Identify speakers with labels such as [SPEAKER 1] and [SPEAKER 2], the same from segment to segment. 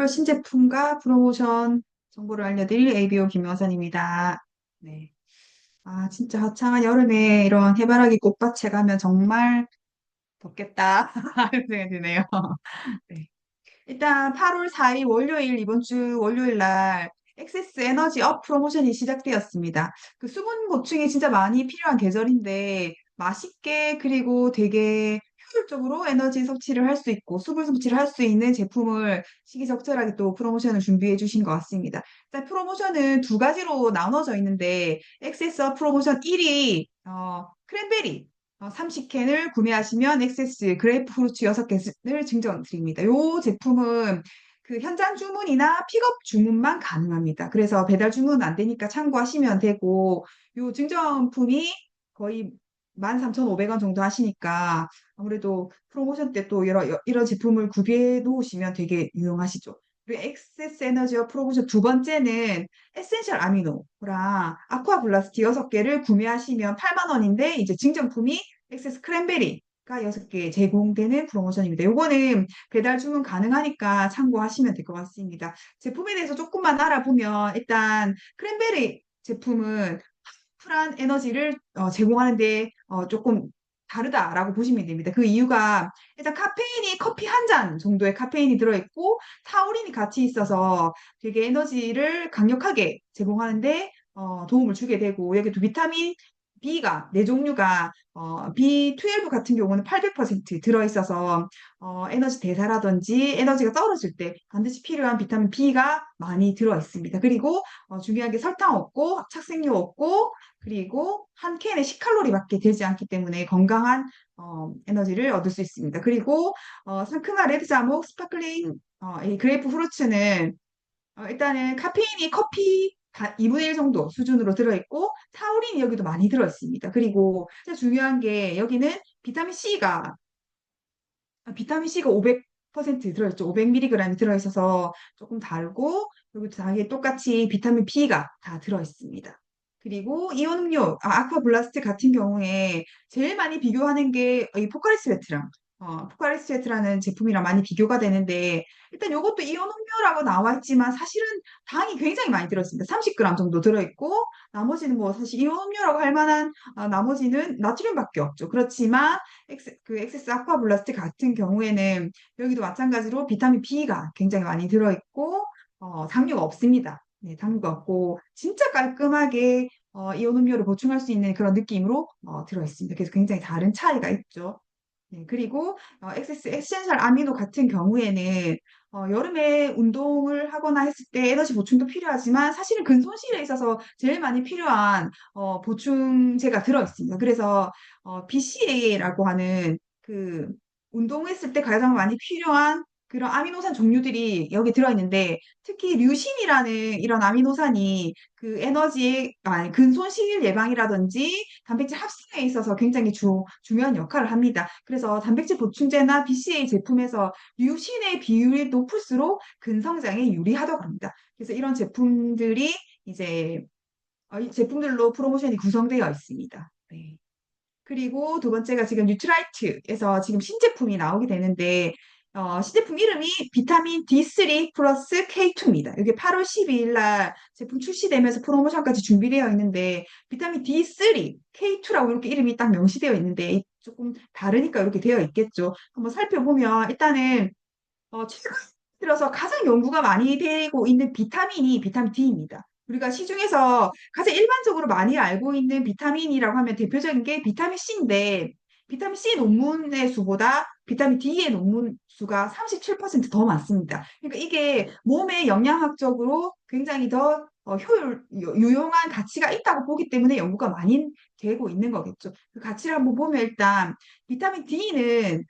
[SPEAKER 1] 신제품과 프로모션 정보를 알려드릴 ABO 김여선입니다. 네. 아, 진짜 화창한 여름에 이런 해바라기 꽃밭에 가면 정말 덥겠다. 이런 생각이 드네요. 네. 일단 8월 4일 월요일, 이번 주 월요일 날 액세스 에너지 업 프로모션이 시작되었습니다. 그 수분 보충이 진짜 많이 필요한 계절인데 맛있게 그리고 되게 효율적으로 에너지 섭취를 할 수 있고 수분 섭취를 할 수 있는 제품을 시기적절하게 또 프로모션을 준비해 주신 것 같습니다. 일단 프로모션은 두 가지로 나눠져 있는데 액세스 업 프로모션 1위 크랜베리 30캔을 구매하시면 엑세스 그레이프프루트 6캔을 증정 드립니다. 이 제품은 그 현장 주문이나 픽업 주문만 가능합니다. 그래서 배달 주문 안 되니까 참고하시면 되고, 이 증정품이 거의 13,500원 정도 하시니까 아무래도 프로모션 때 또 이런 제품을 구비해 놓으시면 되게 유용하시죠. 그리고 엑세스 에너지와 프로모션 두 번째는 에센셜 아미노랑 아쿠아 블라스트 6개를 구매하시면 8만 원인데 이제 증정품이 엑세스 크랜베리가 6개 제공되는 프로모션입니다. 요거는 배달 주문 가능하니까 참고하시면 될 것 같습니다. 제품에 대해서 조금만 알아보면 일단 크랜베리 제품은 쿨한 에너지를 제공하는데 조금 다르다라고 보시면 됩니다. 그 이유가 일단 카페인이 커피 한 잔 정도의 카페인이 들어있고 타우린이 같이 있어서 되게 에너지를 강력하게 제공하는데 도움을 주게 되고 여기도 비타민 B가 네 종류가 B12 같은 경우는 800% 들어있어서 에너지 대사라든지 에너지가 떨어질 때 반드시 필요한 비타민 B가 많이 들어있습니다. 그리고 중요한 게 설탕 없고 착색료 없고 그리고 한 캔에 10칼로리밖에 되지 않기 때문에 건강한 에너지를 얻을 수 있습니다. 그리고 상큼한 레드 자몽 스파클링 이 그레이프 프루츠는 일단은 카페인이 커피 2분의 1 정도 수준으로 들어있고 타우린이 여기도 많이 들어있습니다. 그리고 진짜 중요한 게 여기는 비타민 C가 500% 들어있죠. 500mg이 들어있어서 조금 다르고 여기도 당연히 똑같이 비타민 B가 다 들어있습니다. 그리고 이온 음료, 아쿠아 블라스트 같은 경우에 제일 많이 비교하는 게 이 포카리 스웨트랑 포카리 스웨트라는 제품이랑 많이 비교가 되는데 일단 이것도 이온 음료라고 나와 있지만 사실은 당이 굉장히 많이 들어있습니다. 30g 정도 들어있고 나머지는 뭐 사실 이온 음료라고 할 만한 나머지는 나트륨밖에 없죠. 그렇지만 엑세스 아쿠아 블라스트 같은 경우에는 여기도 마찬가지로 비타민 B가 굉장히 많이 들어있고 당류가 없습니다. 네, 당류가 없고 진짜 깔끔하게 이온 음료를 보충할 수 있는 그런 느낌으로 들어있습니다. 그래서 굉장히 다른 차이가 있죠. 네, 그리고 엑세스 에센셜 아미노 같은 경우에는 여름에 운동을 하거나 했을 때 에너지 보충도 필요하지만 사실은 근손실에 있어서 제일 많이 필요한 보충제가 들어있습니다. 그래서 BCAA라고 하는 그 운동했을 때 가장 많이 필요한 그런 아미노산 종류들이 여기 들어있는데 특히 류신이라는 이런 아미노산이 그 아니, 근손실 예방이라든지 단백질 합성에 있어서 굉장히 중요한 역할을 합니다. 그래서 단백질 보충제나 BCA 제품에서 류신의 비율이 높을수록 근성장에 유리하다고 합니다. 그래서 이런 제품들이 이제 이 제품들로 프로모션이 구성되어 있습니다. 네. 그리고 두 번째가 지금 뉴트라이트에서 지금 신제품이 나오게 되는데 신제품 이름이 비타민 D3 플러스 K2입니다. 이게 8월 12일 날 제품 출시되면서 프로모션까지 준비되어 있는데 비타민 D3, K2라고 이렇게 이름이 딱 명시되어 있는데 조금 다르니까 이렇게 되어 있겠죠. 한번 살펴보면 일단은 최근 들어서 가장 연구가 많이 되고 있는 비타민이 비타민 D입니다. 우리가 시중에서 가장 일반적으로 많이 알고 있는 비타민이라고 하면 대표적인 게 비타민 C인데, 비타민 C 논문의 수보다 비타민 D의 논문 수가 37%더 많습니다. 그러니까 이게 몸에 영양학적으로 굉장히 더 유용한 가치가 있다고 보기 때문에 연구가 많이 되고 있는 거겠죠. 그 가치를 한번 보면 일단 비타민 D는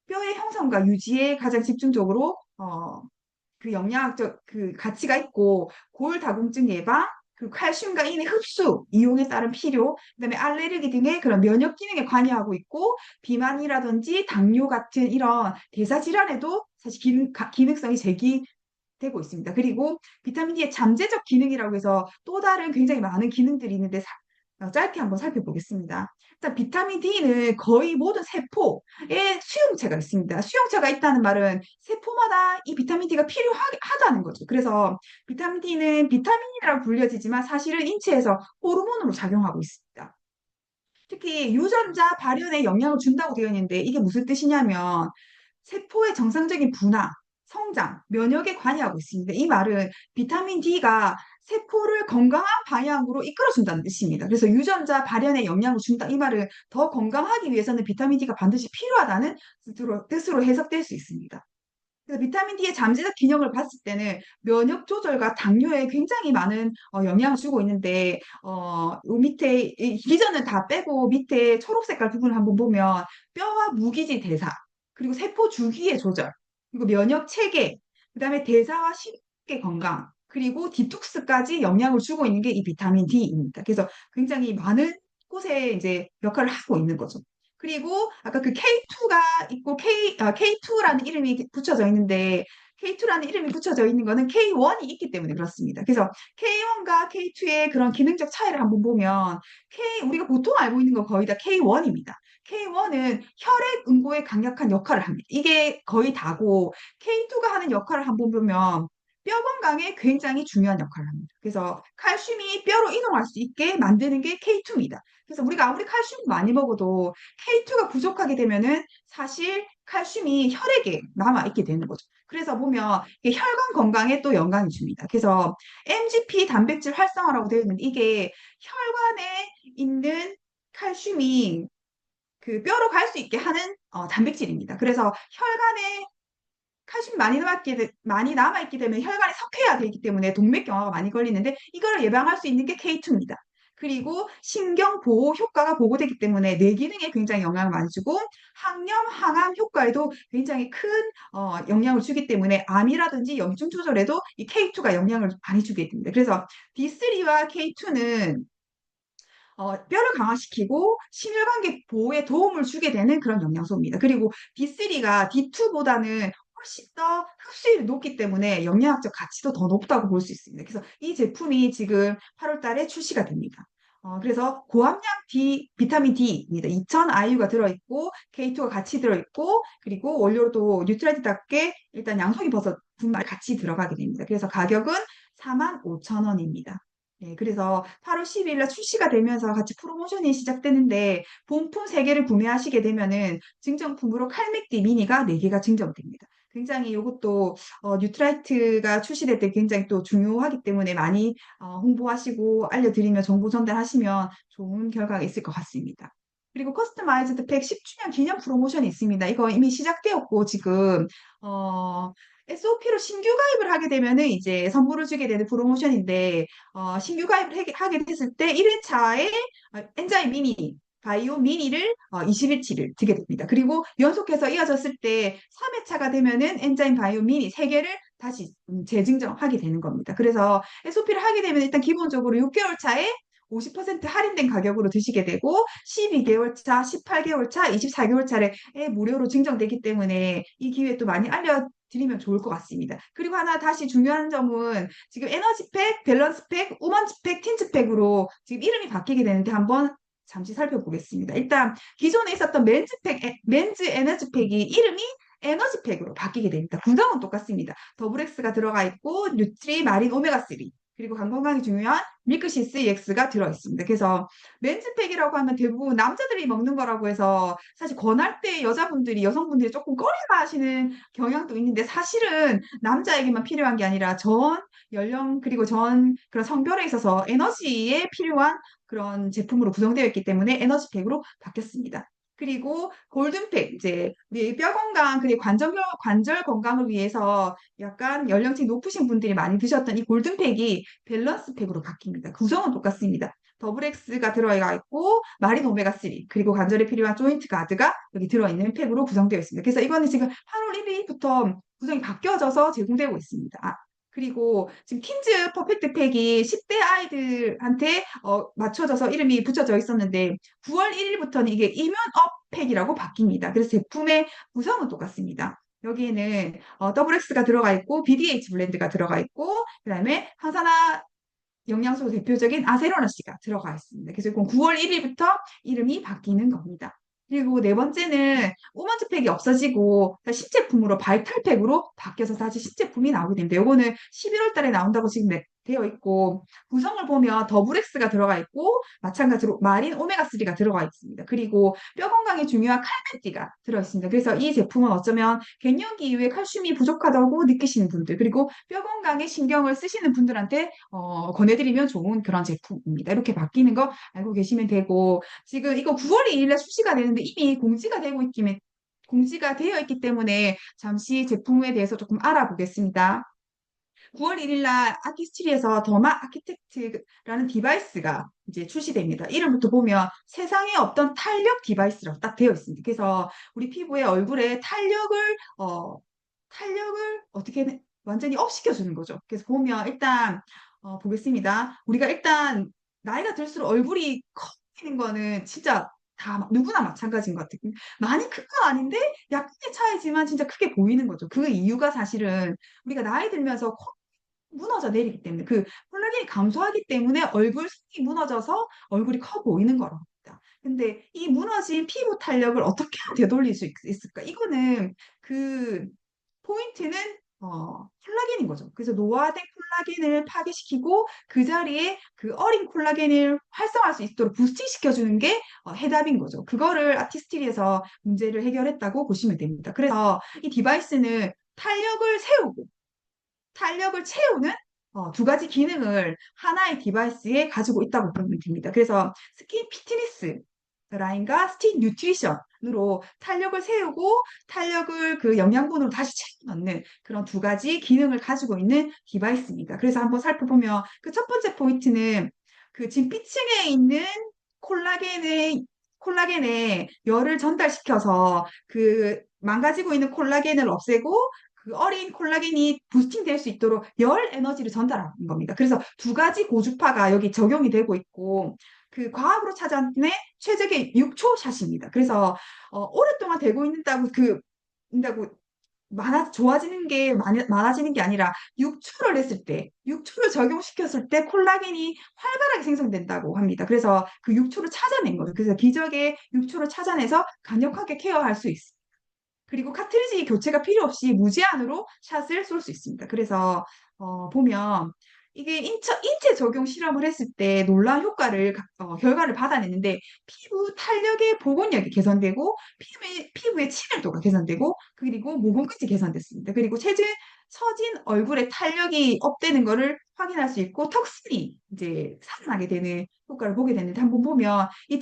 [SPEAKER 1] 뼈의 형성과 유지에 가장 집중적으로 그 영양학적 그 가치가 있고 골다공증 예방, 그 칼슘과 인의 흡수, 이용에 따른 필요, 그다음에 알레르기 등의 그런 면역 기능에 관여하고 있고 비만이라든지 당뇨 같은 이런 대사 질환에도 사실 기능성이 제기되고 있습니다. 그리고 비타민 D의 잠재적 기능이라고 해서 또 다른 굉장히 많은 기능들이 있는데 짧게 한번 살펴보겠습니다. 일단 비타민 D는 거의 모든 세포에 수용체가 있습니다. 수용체가 있다는 말은 세포마다 이 비타민 D가 필요하다는 거죠. 그래서 비타민 D는 비타민이라고 불려지지만 사실은 인체에서 호르몬으로 작용하고 있습니다. 특히 유전자 발현에 영향을 준다고 되어 있는데 이게 무슨 뜻이냐면 세포의 정상적인 분화, 성장, 면역에 관여하고 있습니다. 이 말은 비타민 D가 세포를 건강한 방향으로 이끌어준다는 뜻입니다. 그래서 유전자 발현에 영향을 준다. 이 말은 더 건강하기 위해서는 비타민 D가 반드시 필요하다는 뜻으로 해석될 수 있습니다. 그래서 비타민 D의 잠재적 기능을 봤을 때는 면역 조절과 당뇨에 굉장히 많은 영향을 주고 있는데 요 밑에 이 기전은 다 빼고 밑에 초록색깔 부분을 한번 보면 뼈와 무기질 대사 그리고 세포 주기의 조절 그리고 면역 체계 그다음에 대사와 식의 건강 그리고 디톡스까지 영향을 주고 있는 게 이 비타민 D입니다. 그래서 굉장히 많은 곳에 이제 역할을 하고 있는 거죠. 그리고 아까 그 K2가 있고 K2라는 이름이 붙여져 있는데 K2라는 이름이 붙여져 있는 거는 K1이 있기 때문에 그렇습니다. 그래서 K1과 K2의 그런 기능적 차이를 한번 보면 우리가 보통 알고 있는 건 거의 다 K1입니다. K1은 혈액 응고에 강력한 역할을 합니다. 이게 거의 다고 K2가 하는 역할을 한번 보면 뼈 건강에 굉장히 중요한 역할을 합니다. 그래서 칼슘이 뼈로 이동할 수 있게 만드는 게 K2입니다. 그래서 우리가 아무리 칼슘 많이 먹어도 K2가 부족하게 되면은 사실 칼슘이 혈액에 남아있게 되는 거죠. 그래서 보면 이게 혈관 건강에 또 영향이 줍니다. 그래서 MGP 단백질 활성화라고 되어 있는데 이게 혈관에 있는 칼슘이 그 뼈로 갈 수 있게 하는 단백질입니다. 그래서 혈관에 칼슘이 많이 남아있기 때문에 혈관이 석회화 되기 때문에 동맥경화가 많이 걸리는데 이걸 예방할 수 있는 게 K2입니다. 그리고 신경 보호 효과가 보고되기 때문에 뇌 기능에 굉장히 영향을 많이 주고 항염, 항암 효과에도 굉장히 큰 영향을 주기 때문에 암이라든지 염증 조절에도 이 K2가 영향을 많이 주게 됩니다. 그래서 D3와 K2는 뼈를 강화시키고 심혈관계 보호에 도움을 주게 되는 그런 영양소입니다. 그리고 D3가 D2보다는 훨씬 더 흡수율이 높기 때문에 영양학적 가치도 더 높다고 볼 수 있습니다. 그래서 이 제품이 지금 8월 달에 출시가 됩니다. 그래서 고함량 비타민 D입니다. 2000 IU가 들어있고 K2가 같이 들어있고 그리고 원료도 뉴트라이트답게 일단 양송이 버섯 분말 같이 들어가게 됩니다. 그래서 가격은 45,000원입니다. 네, 그래서 8월 12일 날 출시가 되면서 같이 프로모션이 시작되는데 본품 3개를 구매하시게 되면은 증정품으로 칼맥디 미니가 4개가 증정됩니다. 굉장히 이것도 뉴트라이트가 출시될 때 굉장히 또 중요하기 때문에 많이 홍보하시고 알려드리며 정보 전달하시면 좋은 결과가 있을 것 같습니다. 그리고 커스터마이즈드 팩 10주년 기념 프로모션이 있습니다. 이거 이미 시작되었고 지금 SOP로 신규 가입을 하게 되면은 이제 선물을 주게 되는 프로모션인데 신규 가입을 하게 됐을 때 1회차에 엔자임 미니, 바이오 미니를 20일치를 드게 됩니다. 그리고 연속해서 이어졌을 때 3회차가 되면은 엔자임 바이오 미니 3개를 다시 재증정하게 되는 겁니다. 그래서 SOP를 하게 되면 일단 기본적으로 6개월 차에 50% 할인된 가격으로 드시게 되고 12개월 차, 18개월 차, 24개월 차에 무료로 증정되기 때문에 이 기회 또 많이 알려드리면 좋을 것 같습니다. 그리고 하나 다시 중요한 점은 지금 에너지팩, 밸런스팩, 우먼즈팩, 틴즈팩으로 지금 이름이 바뀌게 되는데 한번 잠시 살펴보겠습니다. 일단 기존에 있었던 맨즈 에너지팩이 이름이 에너지팩으로 바뀌게 됩니다. 구성은 똑같습니다. 더블엑스가 들어가 있고 뉴트리, 마린, 오메가3 그리고 간 건강이 중요한 밀크시스 EX가 들어있습니다. 그래서 맨즈팩이라고 하면 대부분 남자들이 먹는 거라고 해서 사실 권할 때 여성분들이 조금 꺼려 하시는 경향도 있는데 사실은 남자에게만 필요한 게 아니라 전 연령 그리고 전 그런 성별에 있어서 에너지에 필요한 그런 제품으로 구성되어 있기 때문에 에너지팩으로 바뀌었습니다. 그리고 골든팩, 이제 우리 뼈 건강, 그리고 관절 건강을 위해서 약간 연령층이 높으신 분들이 많이 드셨던 이 골든팩이 밸런스팩으로 바뀝니다. 구성은 똑같습니다. 더블 X가 들어가 있고 마린 오메가3 그리고 관절에 필요한 조인트 가드가 여기 들어있는 팩으로 구성되어 있습니다. 그래서 이거는 지금 8월 1일부터 구성이 바뀌어져서 제공되고 있습니다. 그리고 지금 틴즈 퍼펙트 팩이 10대 아이들한테 맞춰져서 이름이 붙여져 있었는데 9월 1일부터는 이게 이면업 팩이라고 바뀝니다. 그래서 제품의 구성은 똑같습니다. 여기에는 WX가 들어가 있고 BDH 블렌드가 들어가 있고 그다음에 항산화 영양소 대표적인 아세로라씨가 들어가 있습니다. 그래서 이건 9월 1일부터 이름이 바뀌는 겁니다. 그리고 네 번째는 오먼즈팩이 없어지고 신제품으로 바이탈팩으로 바뀌어서 다시 신제품이 나오게 됩니다. 요거는 11월 달에 나온다고 지금 되어 있고 구성을 보면 더블엑스가 들어가 있고 마찬가지로 마린 오메가3가 들어가 있습니다. 그리고 뼈 건강에 중요한 칼멘티가 들어 있습니다. 그래서 이 제품은 어쩌면 갱년기 이후에 칼슘이 부족하다고 느끼시는 분들 그리고 뼈 건강에 신경을 쓰시는 분들한테 권해드리면 좋은 그런 제품입니다. 이렇게 바뀌는 거 알고 계시면 되고 지금 이거 9월 2일에 출시가 되는데 이미 공지가 되어 있기 때문에 잠시 제품에 대해서 조금 알아보겠습니다. 9월 1일 날 아키스트리에서 더마 아키텍트라는 디바이스가 이제 출시됩니다. 이름부터 보면 세상에 없던 탄력 디바이스라고 딱 되어 있습니다. 그래서 우리 피부에 얼굴에 탄력을 어떻게 완전히 업 시켜주는 거죠. 그래서 보면 일단 보겠습니다. 우리가 일단 나이가 들수록 얼굴이 커지는 거는 진짜 다 누구나 마찬가지인 것 같아요. 많이 큰 건 아닌데 약간의 차이지만 진짜 크게 보이는 거죠. 그 이유가 사실은 우리가 나이 들면서 무너져 내리기 때문에 그 콜라겐이 감소하기 때문에 얼굴 색이 무너져서 얼굴이 커 보이는 거랍니다. 근데 이 무너진 피부 탄력을 어떻게 되돌릴 수 있을까? 이거는 그 포인트는 콜라겐인 거죠. 그래서 노화된 콜라겐을 파괴시키고 그 자리에 그 어린 콜라겐을 활성화할 수 있도록 부스팅 시켜주는 게 해답인 거죠. 그거를 아티스트리에서 문제를 해결했다고 보시면 됩니다. 그래서 이 디바이스는 탄력을 채우는 두 가지 기능을 하나의 디바이스에 가지고 있다고 보면 됩니다. 그래서 스킨 피트니스 라인과 스킨 뉴트리션으로 탄력을 세우고 탄력을 그 영양분으로 다시 채워 넣는 그런 두 가지 기능을 가지고 있는 디바이스입니다. 그래서 한번 살펴보면 그 첫 번째 포인트는 그 진피층에 있는 콜라겐의 콜라겐에 열을 전달시켜서 그 망가지고 있는 콜라겐을 없애고 그 어린 콜라겐이 부스팅 될 수 있도록 열 에너지를 전달하는 겁니다. 그래서 두 가지 고주파가 여기 적용이 되고 있고 그 과학으로 찾아낸 최적의 6초 샷입니다. 그래서 오랫동안 되고 있다고 좋아지는 게 많아지는 게 아니라 6초를 했을 때, 6초를 적용시켰을 때 콜라겐이 활발하게 생성된다고 합니다. 그래서 그 6초를 찾아낸 거죠. 그래서 기적의 6초를 찾아내서 강력하게 케어할 수 있습니다. 그리고 카트리지 교체가 필요 없이 무제한으로 샷을 쏠 수 있습니다. 그래서 보면 이게 인체 적용 실험을 했을 때 놀라운 결과를 받아냈는데 피부 탄력의 복원력이 개선되고 피부의 친밀도가 개선되고 그리고 모공끝이 개선됐습니다. 그리고 처진 얼굴의 탄력이 업되는 것을 확인할 수 있고 턱선이 이제 살아나게 되는 효과를 보게 되는데 한번 보면 이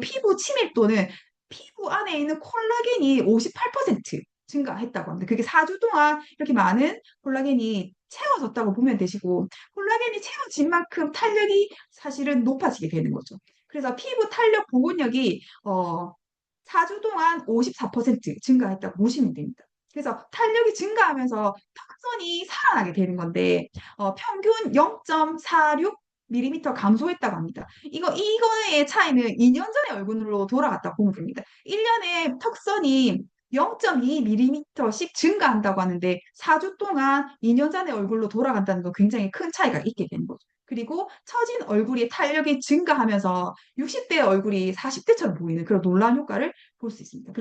[SPEAKER 1] 피부 친밀도는 피부 안에 있는 콜라겐이 58% 증가했다고 합니다. 그게 4주 동안 이렇게 많은 콜라겐이 채워졌다고 보면 되시고, 콜라겐이 채워진 만큼 탄력이 사실은 높아지게 되는 거죠. 그래서 피부 탄력 복원력이 4주 동안 54% 증가했다고 보시면 됩니다. 그래서 탄력이 증가하면서 턱선이 살아나게 되는 건데 평균 0.46 mm 감소했다고 합니다. 이거의 차이는 2년 전의 얼굴로 돌아갔다고 보면 됩니다. 1년에 턱선이 0.2mm씩 증가한다고 하는데 4주 동안 2년 전의 얼굴로 돌아간다는 건 굉장히 큰 차이가 있게 되는 거죠. 그리고 처진 얼굴이 탄력이 증가하면서 60대의 얼굴이 40대처럼 보이는 그런 놀라운 효과를 볼 수 있습니다.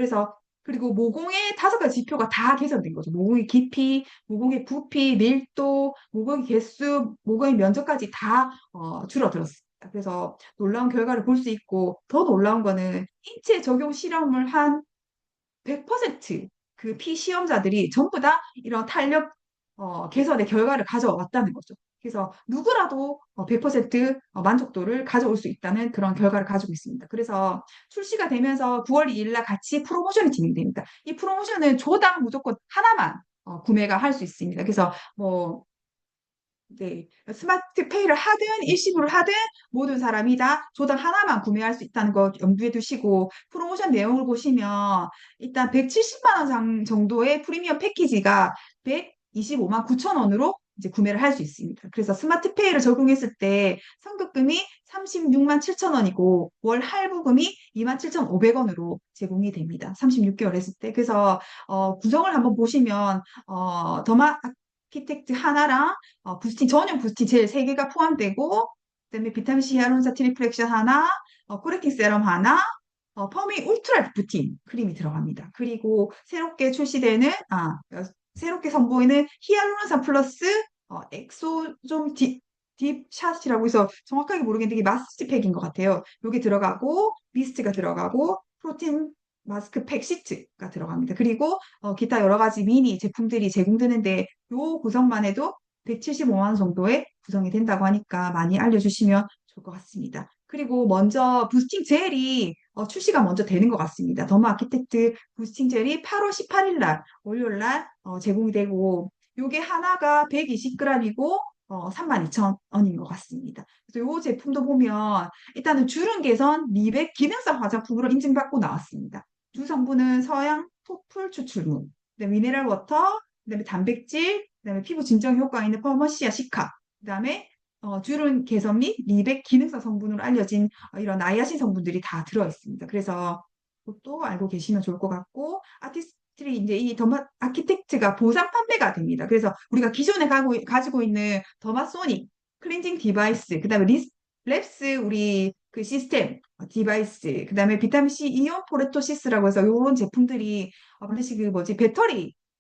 [SPEAKER 1] 그리고 모공의 5가지 지표가 다 개선된 거죠. 모공의 깊이, 모공의 부피, 밀도, 모공의 개수, 모공의 면적까지 다 줄어들었습니다. 그래서 놀라운 결과를 볼 수 있고 더 놀라운 거는 인체 적용 실험을 한 100%그 피시험자들이 전부 다 이런 탄력 개선의 결과를 가져왔다는 거죠. 그래서 누구라도 100% 만족도를 가져올 수 있다는 그런 결과를 가지고 있습니다. 그래서 출시가 되면서 9월 2일 날 같이 프로모션이 진행됩니다. 이 프로모션은 조당 무조건 하나만 구매가 할 수 있습니다. 그래서 뭐 네, 스마트페이를 하든 일시불을 하든 모든 사람이 다 조당 하나만 구매할 수 있다는 거 염두에 두시고 프로모션 내용을 보시면 일단 170만 원 정도의 프리미엄 패키지가 125만 9천 원으로 이제 구매를 할 수 있습니다. 그래서 스마트페이를 적용했을 때 선급금이 36만 7천 원이고 월 할부금이 2만 7,500원으로 제공이 됩니다. 36개월 했을 때. 그래서 구성을 한번 보시면 더마 아키텍트 하나랑 부스팅, 전용 부스팅 젤 3개가 포함되고, 그다음에 비타민C 히알루론산 트리플렉션 하나, 코렉팅 세럼 하나, 퍼밍 울트라 리프팅 크림이 들어갑니다. 그리고 새롭게 출시되는, 새롭게 선보이는 히알루론산 플러스 엑소좀 딥샷이라고 해서 정확하게 모르겠는데 이게 마스크팩인 것 같아요. 여기 들어가고 미스트가 들어가고 프로틴 마스크팩 시트가 들어갑니다. 그리고 기타 여러 가지 미니 제품들이 제공되는데 요 구성만 해도 175만 원 정도에 구성이 된다고 하니까 많이 알려주시면 좋을 것 같습니다. 그리고 먼저 부스팅 젤이 출시가 먼저 되는 것 같습니다. 더마 아키텍트 부스팅 젤이 8월 18일 날 월요일 날 제공이 되고 요게 하나가 120g이고 32,000원인 것 같습니다. 그래서 이 제품도 보면 일단은 주름 개선, 미백, 기능성 화장품으로 인증받고 나왔습니다. 주 성분은 서양 토플 추출물, 그다음에 미네랄 워터, 그다음에 단백질, 그다음에 피부 진정 효과 있는 퍼머시아 시카, 그다음에 주름 개선 및 미백 기능성 성분으로 알려진 이런 나이아신 성분들이 다 들어 있습니다. 그래서 그것도 알고 계시면 좋을 것 같고 아티스트리 이제 이 더마 아키텍트가 보상 판매가 됩니다. 그래서 우리가 기존에 가지고 있는 더마소닉 클렌징 디바이스, 그다음에 랩스 우리 그 시스템 디바이스, 그다음에 비타민 C 이온 포레토시스라고 해서 이런 제품들이 반드시 그 뭐지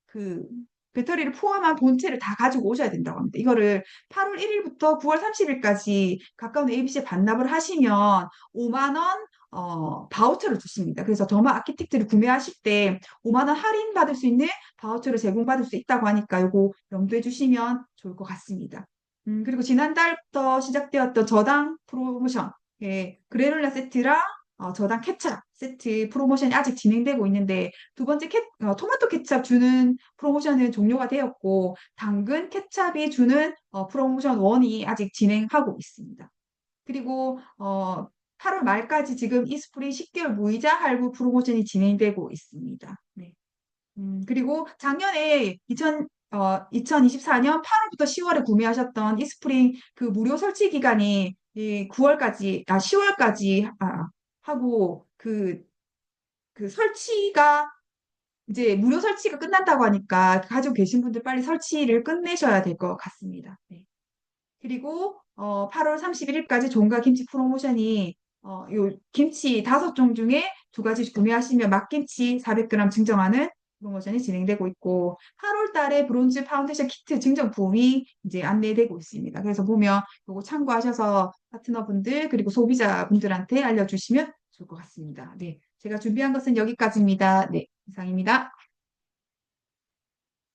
[SPEAKER 1] 그 배터리를 포함한 본체를 다 가지고 오셔야 된다고 합니다. 이거를 8월 1일부터 9월 30일까지 가까운 ABC에 반납을 하시면 5만 원 바우처를 주십니다. 그래서 더마 아키텍트를 구매하실 때 5만 원 할인 받을 수 있는 바우처를 제공받을 수 있다고 하니까 이거 염두해 주시면 좋을 것 같습니다. 그리고 지난달부터 시작되었던 저당 프로모션, 예, 그래놀라 세트랑 저당 케찹 세트 프로모션이 아직 진행되고 있는데 두 번째 토마토 케찹 주는 프로모션은 종료가 되었고 당근 케찹이 주는 프로모션 1이 아직 진행하고 있습니다. 그리고 8월 말까지 지금 이스프리 10개월 무이자 할부 프로모션이 진행되고 있습니다. 네. 그리고 작년에 2024년 8월부터 10월에 구매하셨던 이스프링 그 무료 설치 기간이 10월까지 하고 그 설치가 이제 무료 설치가 끝난다고 하니까 가지고 계신 분들 빨리 설치를 끝내셔야 될 것 같습니다. 네. 그리고 8월 31일까지 종가 김치 프로모션이 요 김치 5종 중에 2가지 구매하시면 막김치 400g 증정하는 프로모션이 진행되고 있고 8월 달에 브론즈 파운데이션 키트 증정품이 이제 안내되고 있습니다. 그래서 보면 요거 참고하셔서 파트너분들 그리고 소비자분들한테 알려주시면 좋을 것 같습니다. 네, 제가 준비한 것은 여기까지입니다. 네, 이상입니다.